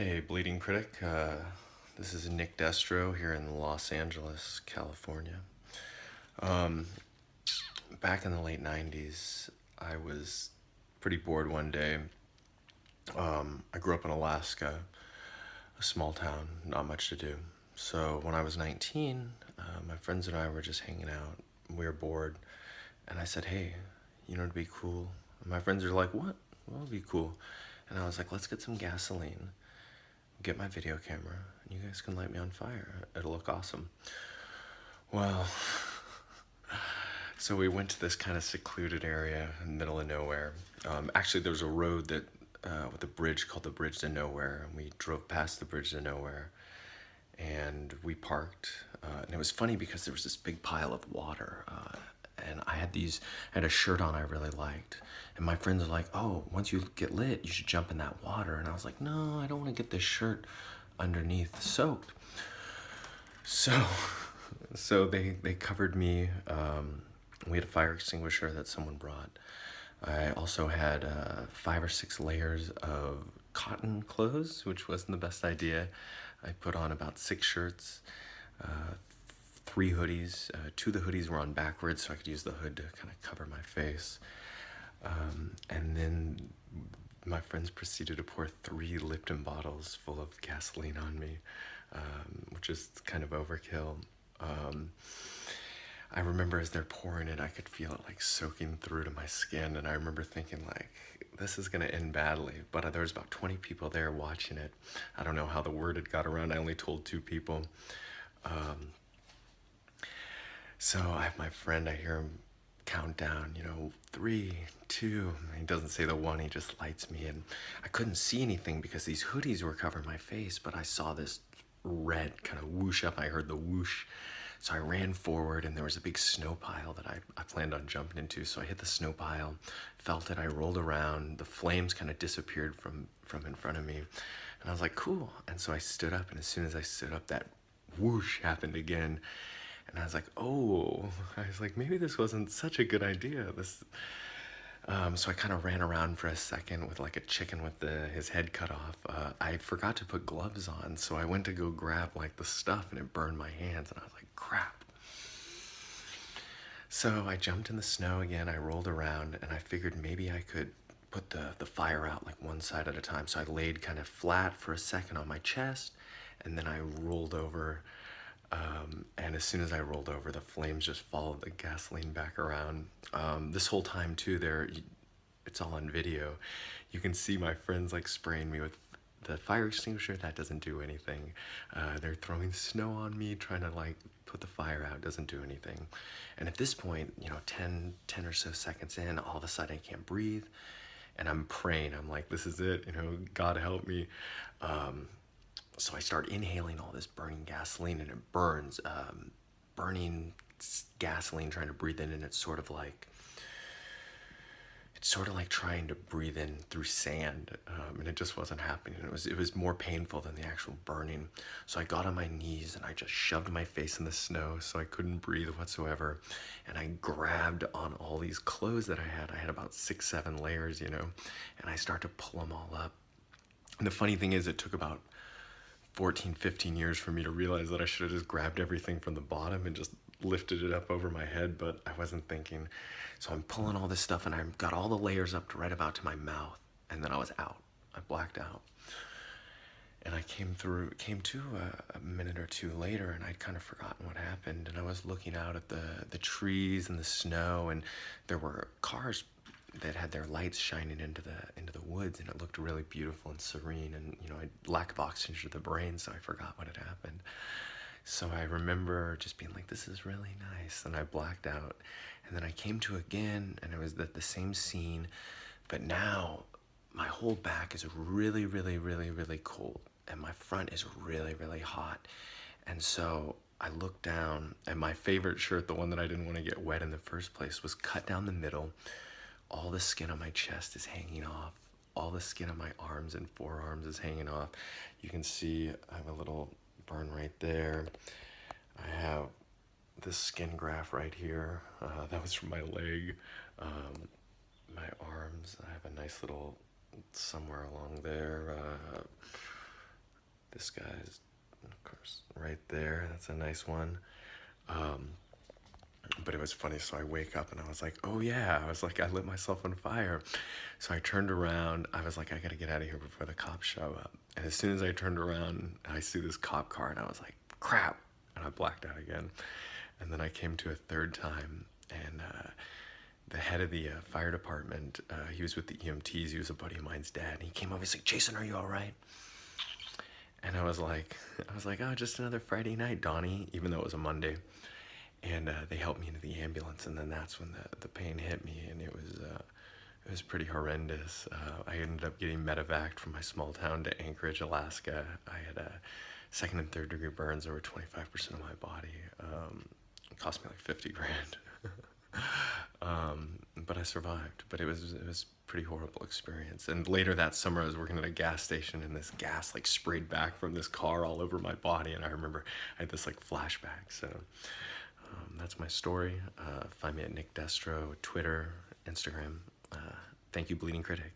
Hey, Bleeding Critic. This is Nick Destro here in Los Angeles, California. Um, Back in the late 90s, I was pretty bored one day. I grew up in Alaska, a small town, not much to do. So when I was 19, my friends and I were just hanging out. We were bored, and I said, "Hey, it'd be cool." And my friends are like, "What? Well, it'd be cool." And I was like, "Let's get some gasoline, get my video camera, and you guys can light me on fire. It'll look awesome." Well, so we went to this kind of secluded area in the middle of nowhere. Actually, there was a road that with a bridge called the Bridge to Nowhere, and we drove past the Bridge to Nowhere, and we parked. And it was funny because there was this big pile of water, and I had a shirt on I really liked, and my friends were like, "Oh, once you get lit, you should jump in that water." And I was like, "No, I don't want to get this shirt underneath soaked." So, so they covered me. We had a fire extinguisher that someone brought. I also had 5 or 6 layers of cotton clothes, which wasn't the best idea. I put on about 6 shirts, 3 hoodies. 2 of the hoodies were on backwards, so I could use the hood to kind of cover my face. And then my friends proceeded to pour 3 Lipton bottles full of gasoline on me, which is kind of overkill. I remember as they're pouring it, I could feel it like soaking through to my skin, and I remember thinking like, this is gonna end badly. But there was about 20 people there watching it. I don't know how the word had got around. I only told 2 people. So I have my friend. I hear him count down. 3, 2. He doesn't say the one. He just lights me, and I couldn't see anything because these hoodies were covering my face. But I saw this red kind of whoosh up. I heard the whoosh. So I ran forward, and there was a big snow pile that I planned on jumping into. So I hit the snow pile, felt it, I rolled around. The flames kind of disappeared from in front of me. And I was like, cool. And so I stood up, and as soon as I stood up, that whoosh happened again. And I was like, oh, I was like, maybe this wasn't such a good idea. So I kind of ran around for a second with like a chicken with his head cut off. I forgot to put gloves on, so I went to go grab like the stuff, and it burned my hands, and I was like, crap. So I jumped in the snow again. I rolled around, and I figured maybe I could put the fire out like one side at a time. So I laid kind of flat for a second on my chest, and then I rolled over. And as soon as I rolled over, the flames just followed the gasoline back around. This whole time too, it's all on video. You can see my friends like spraying me with the fire extinguisher. That doesn't do anything. They're throwing snow on me, trying to like put the fire out. Doesn't do anything. And at this point, 10 or so seconds in, all of a sudden I can't breathe, and I'm praying. I'm like, this is it. God help me. So I start inhaling all this burning gasoline, and it burns. Burning gasoline, trying to breathe in, and it's sort of like trying to breathe in through sand, and it just wasn't happening. It was more painful than the actual burning. So I got on my knees, and I just shoved my face in the snow so I couldn't breathe whatsoever. And I grabbed on all these clothes that I had. I had about 6, 7 layers, and I start to pull them all up. And the funny thing is, it took about 14, 15 years for me to realize that I should have just grabbed everything from the bottom and just lifted it up over my head, but I wasn't thinking. So I'm pulling all this stuff, and I got all the layers up to right about to my mouth, and then I was out. I blacked out. And I came to a minute or two later, and I'd kind of forgotten what happened, and I was looking out at the trees and the snow, and there were cars that had their lights shining into the woods, and it looked really beautiful and serene. And I lack of oxygen to the brain, so I forgot what had happened. So I remember just being like, this is really nice, and I blacked out. And then I came to again, and it was the same scene, but now my whole back is really, really, really, really cold, and my front is really, really hot. And so I looked down, and my favorite shirt, the one that I didn't want to get wet in the first place, was cut down the middle. All the skin on my chest is hanging off. All the skin on my arms and forearms is hanging off. You can see I have a little burn right there. I have this skin graft right here. That was from my leg. My arms, I have a nice little somewhere along there. This guy's, of course, right there. That's a nice one. Um, but it was funny. So I wake up and I was like, oh yeah. I was like, I lit myself on fire. So I turned around. I was like, I gotta get out of here before the cops show up. And as soon as I turned around, I see this cop car and I was like, crap. And I blacked out again. And then I came to a third time, and the head of the fire department, he was with the EMTs. He was a buddy of mine's dad. And he came over. He's like, Jason, are you all right? And I was like, oh, just another Friday night, Donnie, even though it was a Monday. And they helped me into the ambulance, and then that's when the pain hit me, and it was pretty horrendous. I ended up getting medevaced from my small town to Anchorage, Alaska. I had second and third degree burns over 25% of my body. It cost me like 50 grand. But I survived. But it was pretty horrible experience. And later that summer, I was working at a gas station, and this gas like sprayed back from this car all over my body. And I remember I had this like flashback. So that's my story. Find me at Nick Destro, Twitter, Instagram. Thank you, Bleeding Critic.